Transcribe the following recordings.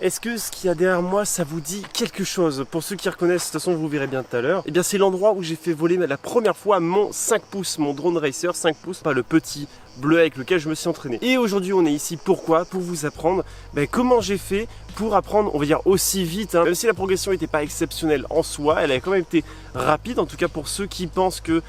Est-ce que ce qu'il y a derrière moi, ça vous dit quelque chose? Pour ceux qui reconnaissent, de toute façon, vous verrez bien tout à l'heure. Eh bien, c'est l'endroit où j'ai fait voler la première fois mon 5 pouces, mon drone racer 5 pouces, pas le petit bleu avec lequel je me suis entraîné. Et aujourd'hui, on est ici pourquoi? Pour vous apprendre comment j'ai fait pour apprendre, on va dire, aussi vite. Même si la progression n'était pas exceptionnelle en soi, elle a quand même été rapide, en tout cas pour ceux qui pensent que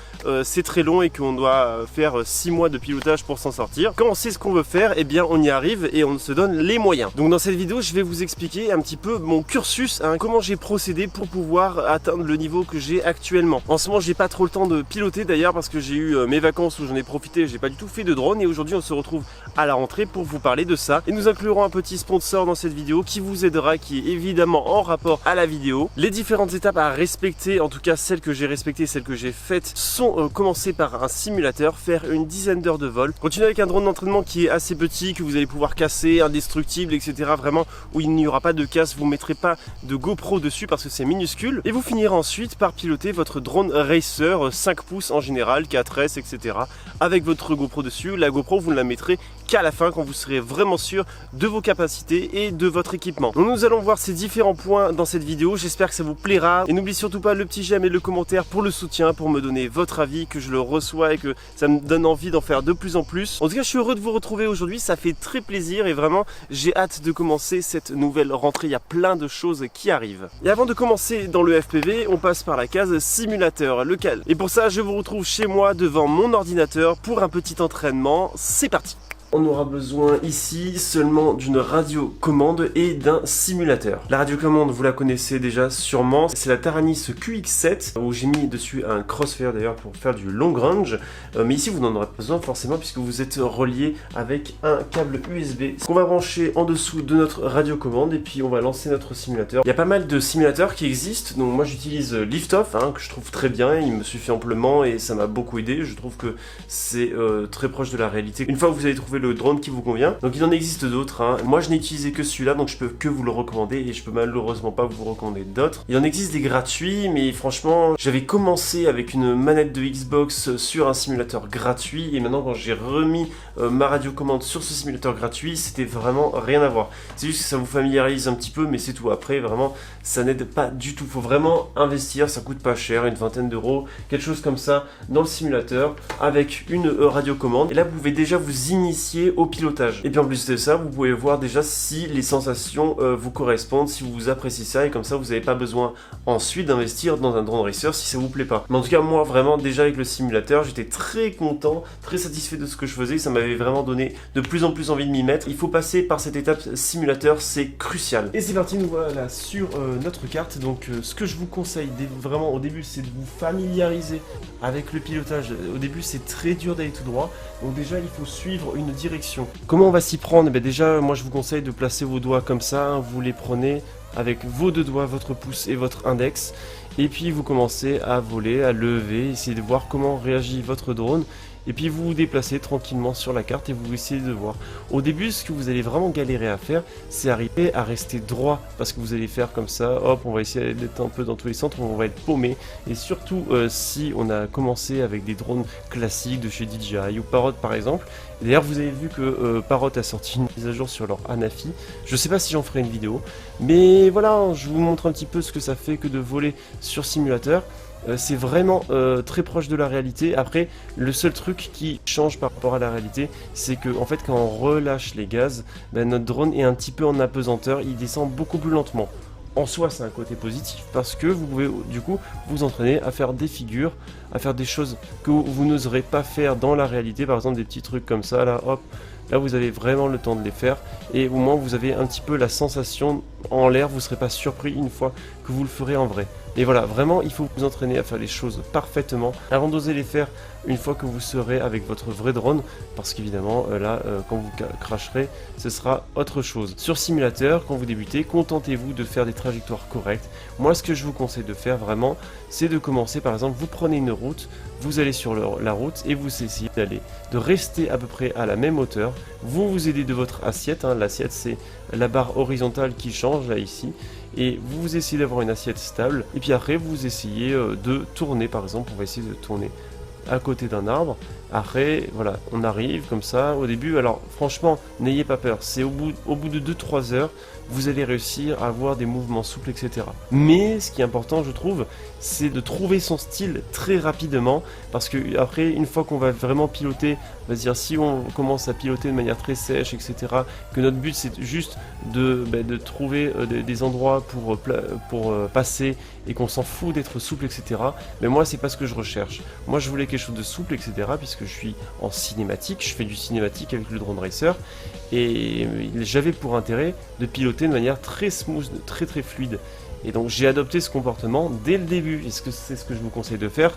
c'est très long et qu'on doit faire 6 mois de pilotage pour s'en sortir. Quand on sait ce qu'on veut faire, eh bien on y arrive et on se donne les moyens. Donc dans cette vidéo, je vais vous expliquer un petit peu mon cursus, comment j'ai procédé pour pouvoir atteindre le niveau que j'ai actuellement. En ce moment, j'ai pas trop le temps de piloter d'ailleurs parce que j'ai eu mes vacances où j'en ai profité, j'ai pas du tout fait de drone et aujourd'hui on se retrouve à la rentrée pour vous parler de ça. Et nous inclurons un petit sponsor dans cette vidéo qui vous aidera, qui est évidemment en rapport à la vidéo. Les différentes étapes à respecter, en tout cas celles que j'ai respectées, celles que j'ai faites, sont commencer par un simulateur, faire une dizaine d'heures de vol, continuer avec un drone d'entraînement qui est assez petit, que vous allez pouvoir casser, indestructible, etc. Vraiment où il n'y aura pas de casse, vous ne mettrez pas de GoPro dessus parce que c'est minuscule. Et vous finirez ensuite par piloter votre drone racer 5 pouces en général, 4S, etc. avec votre GoPro dessus. La GoPro, vous ne la mettrez qu'à la fin quand vous serez vraiment sûr de vos capacités et de votre équipement. Donc nous allons voir ces différents points dans cette vidéo, j'espère que ça vous plaira et n'oubliez surtout pas le petit j'aime et le commentaire pour le soutien, pour me donner votre avis, que je le reçois et que ça me donne envie d'en faire de plus en plus. En tout cas, je suis heureux de vous retrouver aujourd'hui, ça fait très plaisir et vraiment j'ai hâte de commencer cette nouvelle rentrée, il y a plein de choses qui arrivent. Et avant de commencer dans le FPV, on passe par la case simulateur local. Et pour ça, je vous retrouve chez moi devant mon ordinateur pour un petit entraînement, c'est parti! On aura besoin ici seulement d'une radiocommande et d'un simulateur. La radiocommande, vous la connaissez déjà sûrement, c'est la Taranis QX7 où j'ai mis dessus un crossfire d'ailleurs pour faire du long range. Mais ici vous n'en aurez pas besoin forcément puisque vous êtes relié avec un câble USB qu'on va brancher en dessous de notre radiocommande et puis on va lancer notre simulateur. Il y a pas mal de simulateurs qui existent, donc moi j'utilise Liftoff que je trouve très bien, il me suffit amplement et ça m'a beaucoup aidé. Je trouve que c'est très proche de la réalité. Une fois que vous avez trouvé le drone qui vous convient. Donc il en existe d'autres. Moi je n'ai utilisé que celui-là, donc je peux que vous le recommander et je peux malheureusement pas vous recommander d'autres. Il en existe des gratuits, mais franchement, j'avais commencé avec une manette de Xbox sur un simulateur gratuit et maintenant quand j'ai remis ma radiocommande sur ce simulateur gratuit, c'était vraiment rien à voir. C'est juste que ça vous familiarise un petit peu, mais c'est tout. Après, vraiment, ça n'aide pas du tout. Faut vraiment investir, ça coûte pas cher, une vingtaine d'euros, quelque chose comme ça, dans le simulateur avec une radiocommande. Et là, vous pouvez déjà vous initier au pilotage. Et puis en plus de ça, vous pouvez voir déjà si les sensations vous correspondent, si vous appréciez ça, et comme ça vous n'avez pas besoin ensuite d'investir dans un drone racer si ça vous plaît pas. Mais en tout cas moi vraiment déjà avec le simulateur, j'étais très content, très satisfait de ce que je faisais, ça m'avait vraiment donné de plus en plus envie de m'y mettre. Il faut passer par cette étape simulateur, c'est crucial. Et c'est parti, nous voilà sur notre carte. Donc ce que je vous conseille vraiment au début, c'est de vous familiariser avec le pilotage. Au début c'est très dur d'aller tout droit, donc déjà il faut suivre une direction. Comment on va s'y prendre? Déjà moi je vous conseille de placer vos doigts comme ça, vous les prenez avec vos deux doigts, votre pouce et votre index, et puis vous commencez à voler, à lever, essayez de voir comment réagit votre drone. Et puis vous vous déplacez tranquillement sur la carte et vous essayez de voir. Au début, ce que vous allez vraiment galérer à faire, c'est arriver à rester droit. Parce que vous allez faire comme ça, hop, on va essayer d'être un peu dans tous les centres, on va être paumé. Et surtout, si on a commencé avec des drones classiques de chez DJI ou Parrot par exemple. D'ailleurs, vous avez vu que Parrot a sorti une mise à jour sur leur Anafi. Je sais pas si j'en ferai une vidéo. Mais voilà, je vous montre un petit peu ce que ça fait que de voler sur simulateur. C'est vraiment très proche de la réalité. Après, le seul truc qui change par rapport à la réalité, c'est que en fait, quand on relâche les gaz, notre drone est un petit peu en apesanteur, il descend beaucoup plus lentement. En soi, c'est un côté positif parce que vous pouvez du coup vous entraîner à faire des figures, à faire des choses que vous n'oserez pas faire dans la réalité. Par exemple, des petits trucs comme ça, là, hop. Là, vous avez vraiment le temps de les faire et au moins vous avez un petit peu la sensation en l'air, vous ne serez pas surpris une fois que vous le ferez en vrai. Et voilà, vraiment, il faut vous entraîner à faire les choses parfaitement avant d'oser les faire une fois que vous serez avec votre vrai drone, parce qu'évidemment, là, quand vous cracherez, ce sera autre chose. Sur simulateur, quand vous débutez, contentez-vous de faire des trajectoires correctes. Moi, ce que je vous conseille de faire vraiment, c'est de commencer, par exemple, vous prenez une route, vous allez sur la route et vous essayez de rester à peu près à la même hauteur. Vous vous aidez de votre assiette, l'assiette c'est la barre horizontale qui change là ici, et vous essayez d'avoir une assiette stable, et puis après vous essayez de tourner. Par exemple, on va essayer de tourner à côté d'un arbre. Après, voilà, on arrive comme ça au début. Alors franchement, n'ayez pas peur, c'est au bout de 2-3 heures, vous allez réussir à avoir des mouvements souples, etc. Mais ce qui est important, je trouve, c'est de trouver son style très rapidement, parce que après, une fois qu'on va vraiment piloter, on va dire si on commence à piloter de manière très sèche, etc., que notre but c'est juste de trouver des endroits pour passer et qu'on s'en fout d'être souple, etc. Mais moi, c'est pas ce que je recherche. Moi, je voulais quelque chose de souple, etc., puisque je suis en cinématique, je fais du cinématique avec le drone racer, et j'avais pour intérêt de piloter de manière très smooth, très fluide. Et donc j'ai adopté ce comportement dès le début, et c'est ce que je vous conseille de faire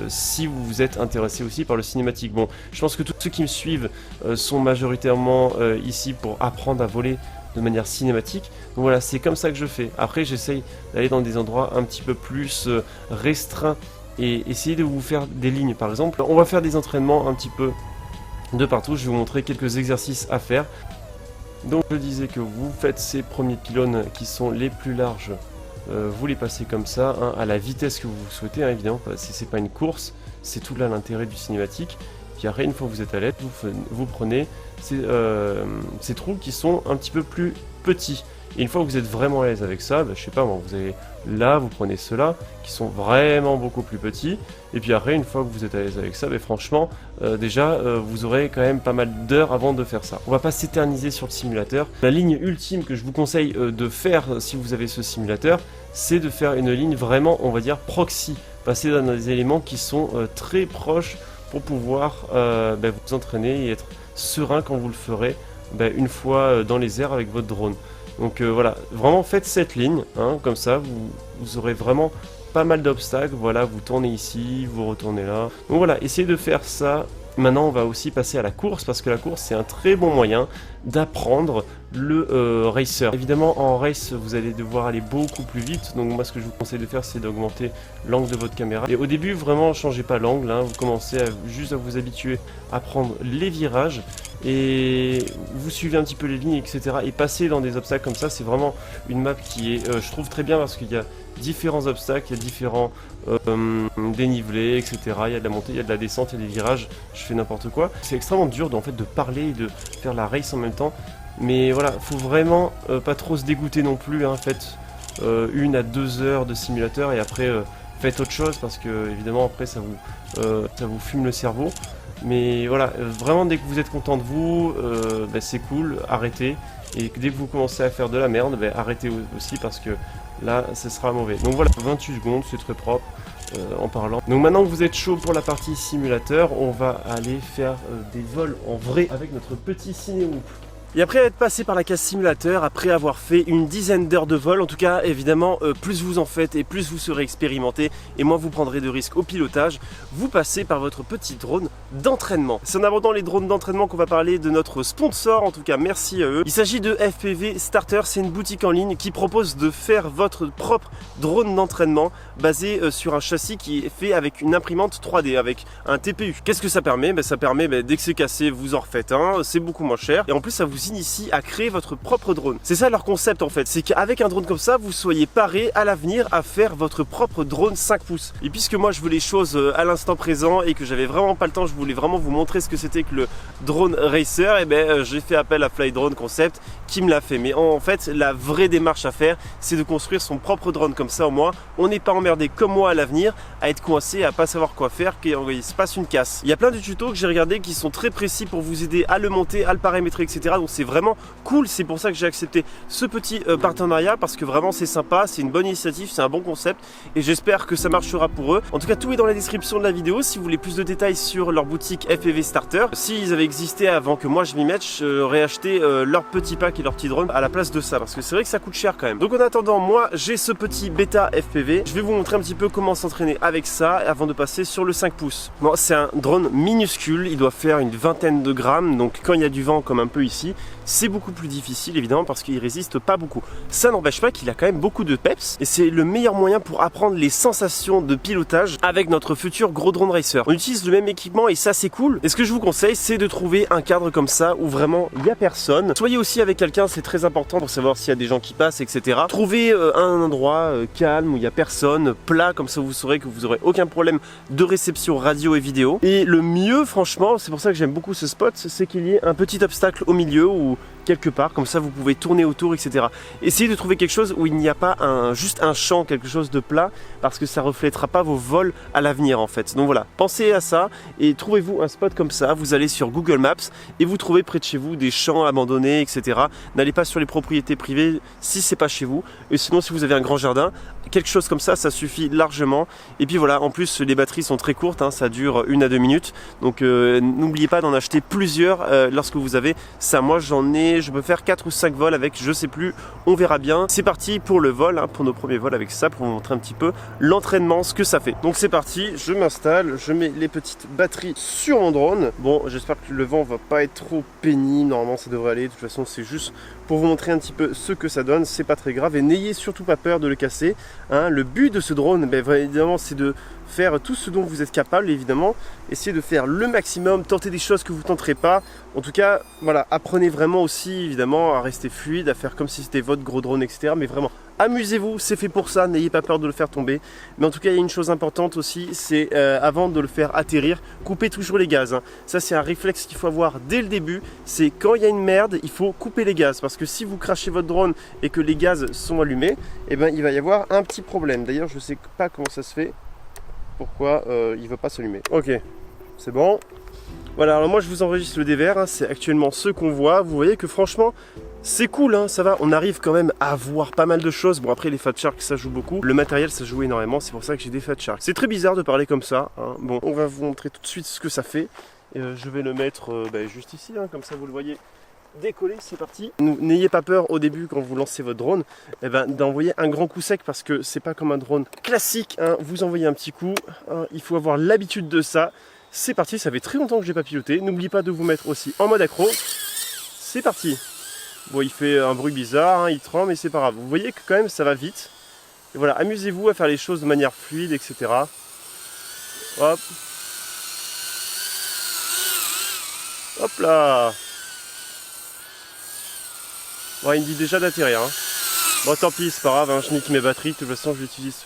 si vous êtes intéressé aussi par le cinématique. Bon, je pense que tous ceux qui me suivent sont majoritairement ici pour apprendre à voler de manière cinématique. Donc voilà, c'est comme ça que je fais. Après, j'essaye d'aller dans des endroits un petit peu plus restreints et essayer de vous faire des lignes. Par exemple, on va faire des entraînements un petit peu de partout. Je vais vous montrer quelques exercices à faire. Donc je disais que vous faites ces premiers pylônes qui sont les plus larges, vous les passez comme ça, hein, à la vitesse que vous souhaitez, hein, évidemment, c'est pas une course, c'est tout là l'intérêt du cinématique. Puis après, une fois que vous êtes à l'aise, vous prenez ces trous qui sont un petit peu plus petits. Et une fois que vous êtes vraiment à l'aise avec ça, je sais pas moi, vous avez là, vous prenez ceux-là qui sont vraiment beaucoup plus petits. Et puis après, une fois que vous êtes à l'aise avec ça, franchement, déjà, vous aurez quand même pas mal d'heures avant de faire ça. On va pas s'éterniser sur le simulateur. La ligne ultime que je vous conseille de faire si vous avez ce simulateur, c'est de faire une ligne vraiment, on va dire, proxy. Passer dans des éléments qui sont très proches pour pouvoir vous entraîner et être serein quand vous le ferez une fois dans les airs avec votre drone. Donc voilà, vraiment faites cette ligne, hein, comme ça vous aurez vraiment pas mal d'obstacles. Voilà, vous tournez ici, vous retournez là. Donc voilà, essayez de faire ça. Maintenant, on va aussi passer à la course, parce que la course, c'est un très bon moyen d'apprendre le racer. Évidemment, en race, vous allez devoir aller beaucoup plus vite. Donc moi, ce que je vous conseille de faire, c'est d'augmenter l'angle de votre caméra. Et au début, vraiment, changez pas l'angle. Hein. Vous commencez juste à vous habituer à prendre les virages. Et vous suivez un petit peu les lignes, etc. Et passer dans des obstacles comme ça, c'est vraiment une map qui est, je trouve, très bien, parce qu'il y a différents obstacles, il y a différents dénivelés, etc. Il y a de la montée, il y a de la descente, il y a des virages, je fais n'importe quoi. C'est extrêmement dur en fait de parler et de faire la race en même temps. Mais voilà, faut vraiment pas trop se dégoûter non plus, hein. Faites 1 à 2 heures de simulateur et après faites autre chose, parce que évidemment après ça vous fume le cerveau. Mais voilà, vraiment dès que vous êtes content de vous, c'est cool, arrêtez. Et dès que vous commencez à faire de la merde, arrêtez aussi, parce que là, ce sera mauvais. Donc voilà, 28 secondes, c'est très propre en parlant. Donc maintenant que vous êtes chaud pour la partie simulateur, on va aller faire des vols en vrai avec notre petit Cinéhoop. Et après être passé par la case simulateur, après avoir fait une dizaine d'heures de vol, en tout cas évidemment plus vous en faites et plus vous serez expérimenté et moins vous prendrez de risques au pilotage, vous passez par votre petit drone d'entraînement. C'est en abordant les drones d'entraînement qu'on va parler de notre sponsor, en tout cas merci à eux. Il s'agit de FPV Starter, c'est une boutique en ligne qui propose de faire votre propre drone d'entraînement basé sur un châssis qui est fait avec une imprimante 3D, avec un TPU. Qu'est-ce que ça permet? Ça permet dès que c'est cassé, vous en refaites un, c'est beaucoup moins cher et en plus ça vous initie à créer votre propre drone. C'est ça leur concept en fait, c'est qu'avec un drone comme ça, vous soyez paré à l'avenir à faire votre propre drone 5 pouces. Et puisque moi je veux les choses à l'instant présent et que j'avais vraiment pas le temps, je voulais vraiment vous montrer ce que c'était que le drone racer, et j'ai fait appel à Fly Drone Concept qui me l'a fait. Mais en fait, la vraie démarche à faire, c'est de construire son propre drone, comme ça au moins, on n'est pas emmerdé comme moi à l'avenir à être coincé, à pas savoir quoi faire, qu'il se passe une casse. Il y a plein de tutos que j'ai regardé qui sont très précis pour vous aider à le monter, à le paramétrer, etc. Donc c'est vraiment cool, c'est pour ça que j'ai accepté ce petit partenariat, parce que vraiment c'est sympa, c'est une bonne initiative, c'est un bon concept et j'espère que ça marchera pour eux. En tout cas, tout est dans la description de la vidéo si vous voulez plus de détails sur leur boutique FPV Starter. S'ils avaient existé avant que moi je m'y mette, j'aurais acheté leur petit pack et leur petit drone à la place de ça, parce que c'est vrai que ça coûte cher quand même. Donc en attendant, moi j'ai ce petit bêta FPV, je vais vous montrer un petit peu comment s'entraîner avec ça avant de passer sur le 5 pouces. Bon, c'est un drone minuscule, il doit faire une vingtaine de grammes, donc quand il y a du vent comme un peu ici, c'est beaucoup plus difficile évidemment parce qu'il résiste pas beaucoup. Ça n'empêche pas qu'il a quand même beaucoup de peps et c'est le meilleur moyen pour apprendre les sensations de pilotage avec notre futur gros drone racer. On utilise le même équipement et ça c'est cool. Et ce que je vous conseille, c'est de trouver un cadre comme ça où vraiment il n'y a personne. Soyez aussi avec quelqu'un, c'est très important pour savoir s'il y a des gens qui passent, etc. Trouvez un endroit calme où il n'y a personne, plat, comme ça vous saurez que vous n'aurez aucun problème de réception radio et vidéo. Et le mieux franchement, c'est pour ça que j'aime beaucoup ce spot, c'est qu'il y ait un petit obstacle au milieu où quelque part, comme ça vous pouvez tourner autour, etc. Essayez de trouver quelque chose où il n'y a pas juste un champ, quelque chose de plat, parce que ça reflètera pas vos vols à l'avenir en fait. Donc voilà, pensez à ça et trouvez-vous un spot comme ça. Vous allez sur Google Maps et vous trouvez près de chez vous des champs abandonnés, etc. N'allez pas sur les propriétés privées si c'est pas chez vous. Et sinon, si vous avez un grand jardin, quelque chose comme ça suffit largement. Et puis voilà, en plus les batteries sont très courtes, hein, ça dure 1 à 2 minutes. Donc n'oubliez pas d'en acheter plusieurs lorsque vous avez ça. Moi j'en ai, je peux faire 4 ou 5 vols avec, je sais plus, on verra bien. C'est parti pour le vol, hein, pour nos premiers vols avec ça, pour vous montrer un petit peu l'entraînement, ce que ça fait. Donc c'est parti, je m'installe, je mets les petites batteries sur mon drone. Bon, j'espère que le vent va pas être trop pénible, normalement ça devrait aller. De toute façon c'est juste pour vous montrer un petit peu ce que ça donne, c'est pas très grave et n'ayez surtout pas peur de le casser, hein. Le but de ce drone, évidemment, c'est de faire tout ce dont vous êtes capable, évidemment. Essayez de faire le maximum, tentez des choses que vous ne tenterez pas. En tout cas, voilà, apprenez vraiment aussi, évidemment, à rester fluide, à faire comme si c'était votre gros drone, etc. Mais vraiment, amusez-vous, c'est fait pour ça, n'ayez pas peur de le faire tomber. Mais en tout cas, il y a une chose importante aussi, c'est avant de le faire atterrir, coupez toujours les gaz, hein. Ça, c'est un réflexe qu'il faut avoir dès le début. C'est quand il y a une merde, il faut couper les gaz. Parce que si vous crachez votre drone et que les gaz sont allumés, eh ben, il va y avoir un petit problème. D'ailleurs, je ne sais pas comment ça se fait. Pourquoi il ne veut pas s'allumer. Ok, c'est bon. Voilà, alors moi je vous enregistre le dévers, hein, c'est actuellement ce qu'on voit. Vous voyez que franchement, c'est cool, hein, ça va. On arrive quand même à voir pas mal de choses. Bon, après les Fat Shark, ça joue beaucoup. Le matériel, ça joue énormément, c'est pour ça que j'ai des Fat Shark. C'est très bizarre de parler comme ça, hein. Bon, on va vous montrer tout de suite ce que ça fait. Je vais le mettre juste ici, hein, comme ça vous le voyez. Décoller, c'est parti. N'ayez pas peur au début quand vous lancez votre drone d'envoyer un grand coup sec parce que c'est pas comme un drone classique, hein. Vous envoyez un petit coup, hein, il faut avoir l'habitude de ça. C'est parti, ça fait très longtemps que je n'ai pas piloté. N'oubliez pas de vous mettre aussi en mode accro. C'est parti. Bon, il fait un bruit bizarre, hein, il tremble mais c'est pas grave. Vous voyez que quand même ça va vite. Et voilà, amusez-vous à faire les choses de manière fluide, etc. Hop. Hop là. Bon, il me dit déjà d'atterrir, hein. Bon, tant pis, c'est pas grave, hein, je nique mes batteries. De toute façon, je l'utilise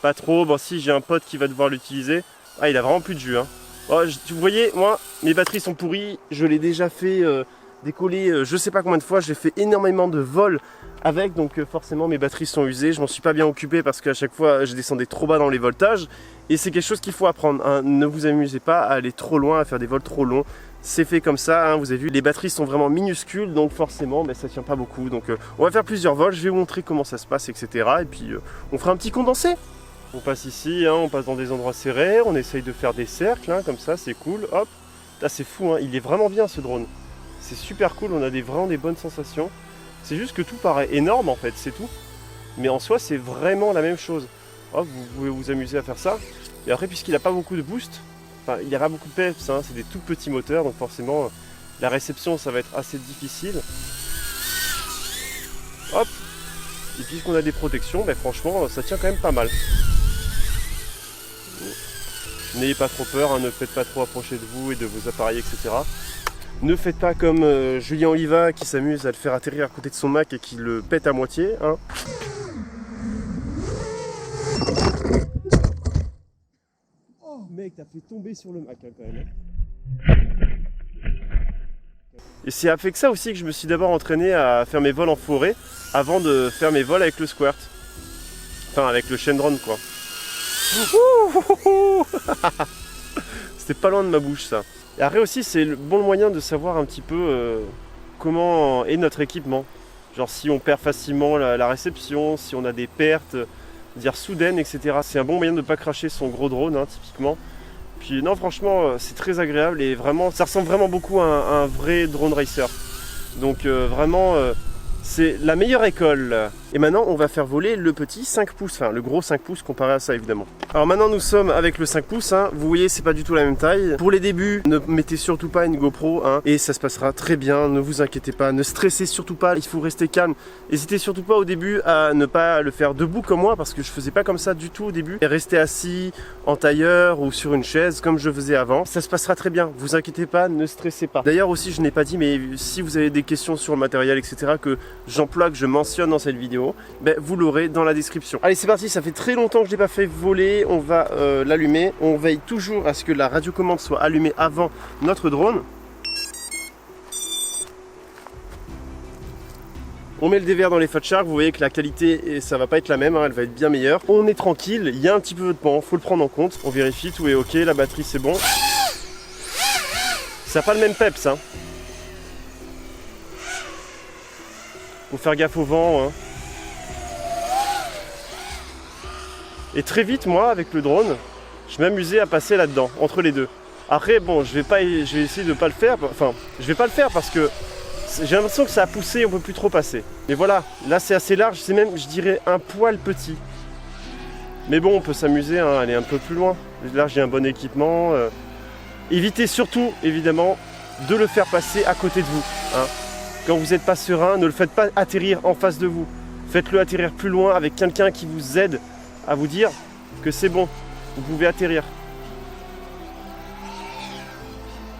pas trop. Bon, si j'ai un pote qui va devoir l'utiliser. Ah, il a vraiment plus de jus, hein. Bon, vous voyez, moi, mes batteries sont pourries. Je l'ai déjà fait décoller je sais pas combien de fois. J'ai fait énormément de vols avec. Donc, forcément, mes batteries sont usées. Je m'en suis pas bien occupé parce qu'à chaque fois, je descendais trop bas dans les voltages. Et c'est quelque chose qu'il faut apprendre, hein. Ne vous amusez pas à aller trop loin, à faire des vols trop longs. C'est fait comme ça, hein, vous avez vu, les batteries sont vraiment minuscules, donc forcément ça tient pas beaucoup. Donc on va faire plusieurs vols, je vais vous montrer comment ça se passe, etc. Et puis on fera un petit condensé. On passe ici, hein, on passe dans des endroits serrés, on essaye de faire des cercles, hein, comme ça, c'est cool. Hop, là c'est fou, hein, il est vraiment bien ce drone. C'est super cool, on a vraiment des bonnes sensations. C'est juste que tout paraît énorme en fait, c'est tout. Mais en soi c'est vraiment la même chose. Hop, vous pouvez vous amuser à faire ça. Et après, puisqu'il n'a pas beaucoup de boost, enfin, il n'y a pas beaucoup de peps, hein, c'est des tout petits moteurs, donc forcément la réception ça va être assez difficile. Hop. Et puisqu'on a des protections, franchement ça tient quand même pas mal. N'ayez pas trop peur, hein, ne faites pas trop approcher de vous et de vos appareils, etc. Ne faites pas comme Julien Oliva qui s'amuse à le faire atterrir à côté de son Mac et qui le pète à moitié, hein. Mec, t'as fait tomber sur le Mac, hein, quand même. Et c'est avec ça aussi que je me suis d'abord entraîné à faire mes vols en forêt avant de faire mes vols avec le squirt. Enfin, avec le Shendron, quoi. C'était pas loin de ma bouche, ça. Et après aussi, c'est le bon moyen de savoir un petit peu comment est notre équipement. Genre si on perd facilement la réception, si on a des pertes dire soudaines, etc. C'est un bon moyen de ne pas cracher son gros drone, hein, typiquement. Puis non, franchement, c'est très agréable et vraiment, ça ressemble vraiment beaucoup à un vrai drone racer. Donc vraiment, c'est la meilleure école. Et maintenant, on va faire voler le petit 5 pouces, enfin le gros 5 pouces comparé à ça, évidemment. Alors maintenant, nous sommes avec le 5 pouces, hein. Vous voyez, c'est pas du tout la même taille. Pour les débuts, ne mettez surtout pas une GoPro, hein, et ça se passera très bien, ne vous inquiétez pas, ne stressez surtout pas, il faut rester calme. N'hésitez surtout pas au début à ne pas le faire debout comme moi, parce que je faisais pas comme ça du tout au début. Et restez assis en tailleur ou sur une chaise, comme je faisais avant. Ça se passera très bien, vous inquiétez pas, ne stressez pas. D'ailleurs aussi, je n'ai pas dit, mais si vous avez des questions sur le matériel, etc., que j'emploie, que je mentionne dans cette vidéo, vous l'aurez dans la description. Allez, c'est parti, ça fait très longtemps que je l'ai pas fait voler, on va l'allumer. On veille toujours à ce que la radiocommande soit allumée avant notre drone. On met le dévers dans les Fat Shark, vous voyez que la qualité, ça va pas être la même, hein, elle va être bien meilleure. On est tranquille, il y a un petit peu de vent, faut le prendre en compte. On vérifie, tout est ok, la batterie c'est bon. Ça n'a pas le même peps, hein. Faut faire gaffe au vent, hein. Et très vite, moi, avec le drone, je m'amusais à passer là-dedans, entre les deux. Après, bon, je vais essayer de pas le faire. Enfin, je vais pas le faire parce que j'ai l'impression que ça a poussé, on peut plus trop passer. Mais voilà, là c'est assez large, c'est même, je dirais, un poil petit. Mais bon, on peut s'amuser, hein, aller un peu plus loin. Là, j'ai un bon équipement. Évitez surtout, évidemment, de le faire passer à côté de vous, hein. Quand vous n'êtes pas serein, ne le faites pas atterrir en face de vous. Faites-le atterrir plus loin avec quelqu'un qui vous aide à vous dire que c'est bon, vous pouvez atterrir.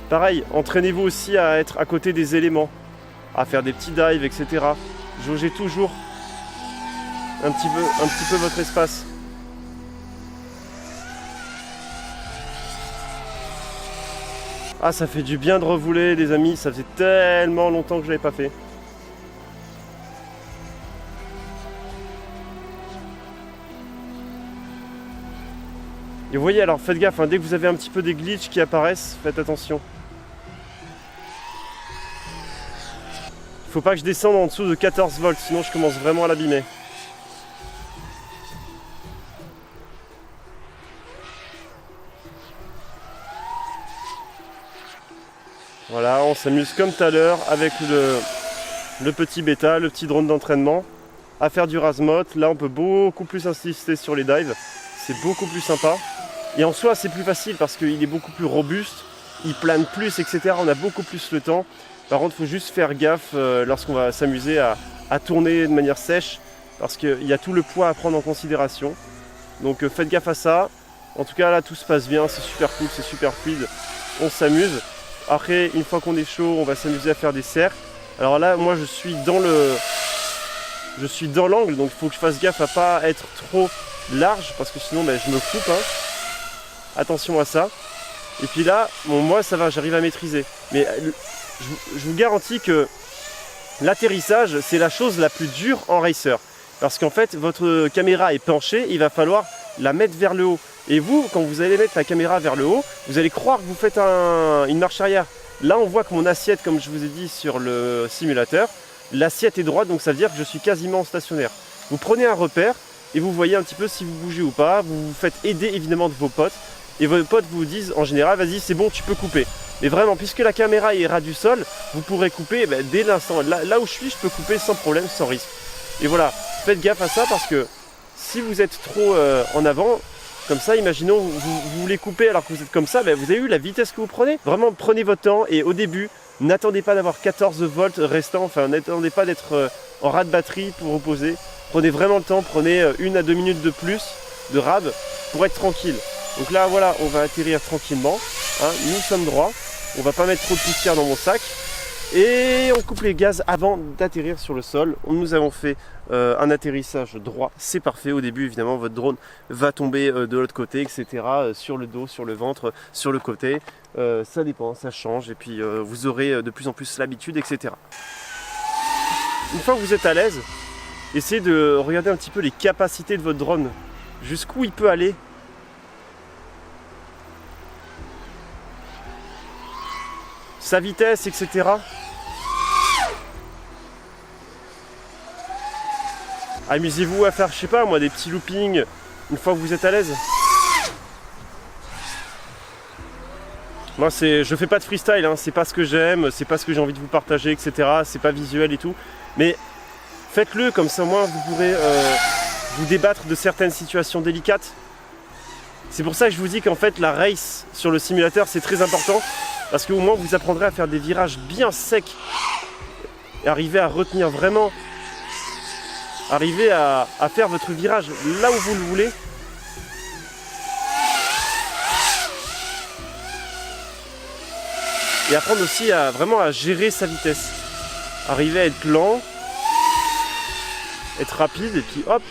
Pareil, entraînez-vous aussi à être à côté des éléments, à faire des petits dives, etc. Jaugez toujours un petit peu votre espace. Ah, ça fait du bien de revoler, les amis, ça faisait tellement longtemps que je l'avais pas fait. Et vous voyez, alors faites gaffe, hein, dès que vous avez un petit peu des glitches qui apparaissent, faites attention. Il faut pas que je descende en dessous de 14 volts, sinon je commence vraiment à l'abîmer. Voilà, on s'amuse comme tout à l'heure avec le petit bêta, le petit drone d'entraînement, à faire du Razmot. Là, on peut beaucoup plus insister sur les dives, c'est beaucoup plus sympa. Et en soi, c'est plus facile parce qu'il est beaucoup plus robuste, il plane plus, etc. On a beaucoup plus le temps. Par contre, il faut juste faire gaffe lorsqu'on va s'amuser à tourner de manière sèche parce qu'il y a tout le poids à prendre en considération. Donc faites gaffe à ça. En tout cas, là, tout se passe bien, c'est super cool, c'est super fluide. On s'amuse. Après, une fois qu'on est chaud, on va s'amuser à faire des cercles. Alors là, moi, je suis dans l'angle, donc il faut que je fasse gaffe à pas être trop large parce que sinon, je me coupe, hein. Attention à ça. Et puis là, bon, moi ça va, j'arrive à maîtriser. Mais je vous garantis que l'atterrissage, c'est la chose la plus dure en racer. Parce qu'en fait, votre caméra est penchée, il va falloir la mettre vers le haut. Et vous, quand vous allez mettre la caméra vers le haut, vous allez croire que vous faites une marche arrière. Là, on voit que mon assiette, comme je vous ai dit sur le simulateur, l'assiette est droite, donc ça veut dire que je suis quasiment stationnaire. Vous prenez un repère et vous voyez un petit peu si vous bougez ou pas. Vous vous faites aider évidemment de vos potes. Et vos potes vous disent en général, vas-y c'est bon, tu peux couper. Mais vraiment, puisque la caméra est ras du sol, vous pourrez couper dès l'instant. Là où je suis, je peux couper sans problème, sans risque. Et voilà, faites gaffe à ça parce que si vous êtes trop en avant, comme ça, imaginons vous voulez couper alors que vous êtes comme ça, vous avez vu la vitesse que vous prenez. Vraiment, prenez votre temps et au début, n'attendez pas d'avoir 14 volts restants, enfin n'attendez pas d'être en ras de batterie pour vous poser. Prenez vraiment le temps, prenez 1 à 2 minutes de plus de rab pour être tranquille. Donc là voilà, on va atterrir tranquillement, hein, nous sommes droits, on va pas mettre trop de poussière dans mon sac et on coupe les gaz avant d'atterrir sur le sol. Nous avons fait un atterrissage droit, c'est parfait. Au début évidemment votre drone va tomber de l'autre côté, etc. Sur le dos, sur le ventre, sur le côté, ça dépend, ça change et puis vous aurez de plus en plus l'habitude, etc. Une fois que vous êtes à l'aise, essayez de regarder un petit peu les capacités de votre drone, jusqu'où il peut aller. Sa vitesse, etc. Amusez-vous à faire, je sais pas moi, des petits loopings une fois que vous êtes à l'aise. Moi, je fais pas de freestyle, hein, c'est pas ce que j'aime, c'est pas ce que j'ai envie de vous partager, etc. C'est pas visuel et tout. Mais faites-le, comme ça, au moins, vous pourrez vous débattre de certaines situations délicates. C'est pour ça que je vous dis qu'en fait, la race sur le simulateur, c'est très important. Parce qu'au moins vous apprendrez à faire des virages bien secs et arriver à retenir vraiment, arriver à faire votre virage là où vous le voulez. Et apprendre aussi à vraiment à gérer sa vitesse. Arriver à être lent, être rapide et puis hop,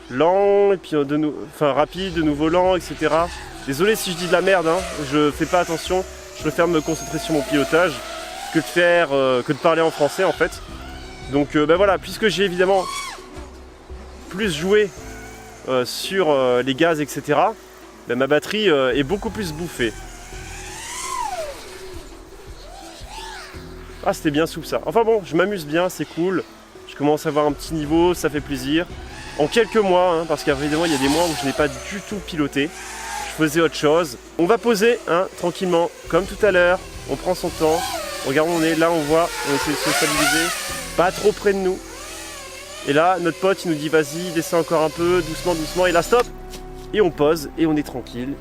lent et puis rapide, de nouveau lent, etc. Désolé si je dis de la merde, hein, je fais pas attention, je préfère me concentrer sur mon pilotage que de parler en français en fait. Donc ben voilà, puisque j'ai évidemment plus joué sur les gaz, etc., ben ma batterie est beaucoup plus bouffée. Ah, c'était bien souple ça. Enfin bon, je m'amuse bien, c'est cool. Je commence à avoir un petit niveau, ça fait plaisir. En quelques mois, hein, parce qu'évidemment il y a des mois où je n'ai pas du tout piloté. Je faisais autre chose. On va poser tranquillement, comme tout à l'heure. On prend son temps. Regardons, on est là, on voit, on essaie de se stabiliser. Pas trop près de nous. Et là, notre pote, il nous dit vas-y, descends encore un peu, doucement, doucement. Et là, stop. Et on pose et on est tranquille.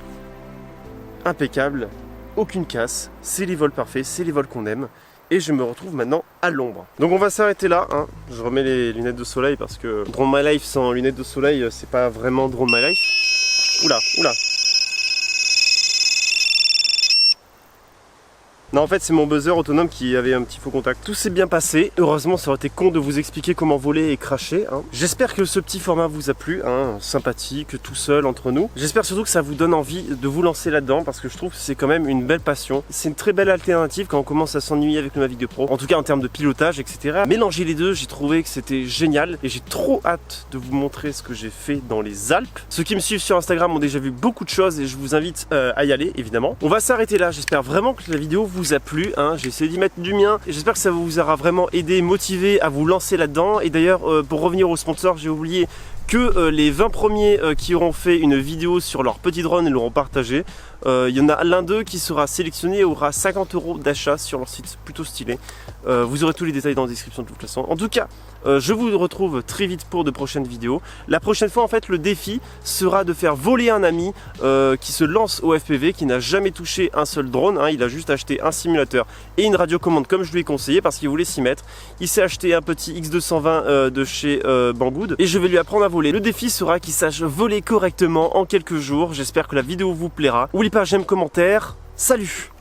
Impeccable. Aucune casse. C'est les vols parfaits, c'est les vols qu'on aime. Et je me retrouve maintenant à l'ombre. Donc on va s'arrêter là, hein. Je remets les lunettes de soleil parce que Drone My Life sans lunettes de soleil, c'est pas vraiment Drone My Life. Oula, oula. Non, en fait c'est mon buzzer autonome qui avait un petit faux contact. Tout s'est bien passé. Heureusement, ça aurait été con de vous expliquer comment voler et cracher, hein. J'espère que ce petit format vous a plu, hein, sympathique, tout seul entre nous. J'espère surtout que ça vous donne envie de vous lancer là-dedans parce que je trouve que c'est quand même une belle passion. C'est une très belle alternative quand on commence à s'ennuyer avec le Mavic 2 Pro. En tout cas en termes de pilotage, etc. Mélanger les deux, j'ai trouvé que c'était génial et j'ai trop hâte de vous montrer ce que j'ai fait dans les Alpes. Ceux qui me suivent sur Instagram ont déjà vu beaucoup de choses et je vous invite à y aller, évidemment. On va s'arrêter là. J'espère vraiment que la vidéo vous a plu, hein. J'ai essayé d'y mettre du mien et j'espère que ça vous aura vraiment aidé, motivé à vous lancer là-dedans. Et d'ailleurs, pour revenir au sponsor, j'ai oublié que les 20 premiers qui auront fait une vidéo sur leur petit drone et l'auront partagé, il y en a l'un d'eux qui sera sélectionné et aura 50 € d'achat sur leur site, plutôt stylé. Vous aurez tous les détails dans la description de toute façon. En tout cas, je vous retrouve très vite pour de prochaines vidéos. La prochaine fois, en fait, le défi sera de faire voler un ami qui se lance au FPV, qui n'a jamais touché un seul drone, hein. Il a juste acheté un simulateur et une radiocommande comme je lui ai conseillé parce qu'il voulait s'y mettre. Il s'est acheté un petit X220 de chez Banggood et je vais lui apprendre à voler. Le défi sera qu'il sache voler correctement en quelques jours. J'espère que la vidéo vous plaira. N'oubliez pas, j'aime, commentaire. Salut!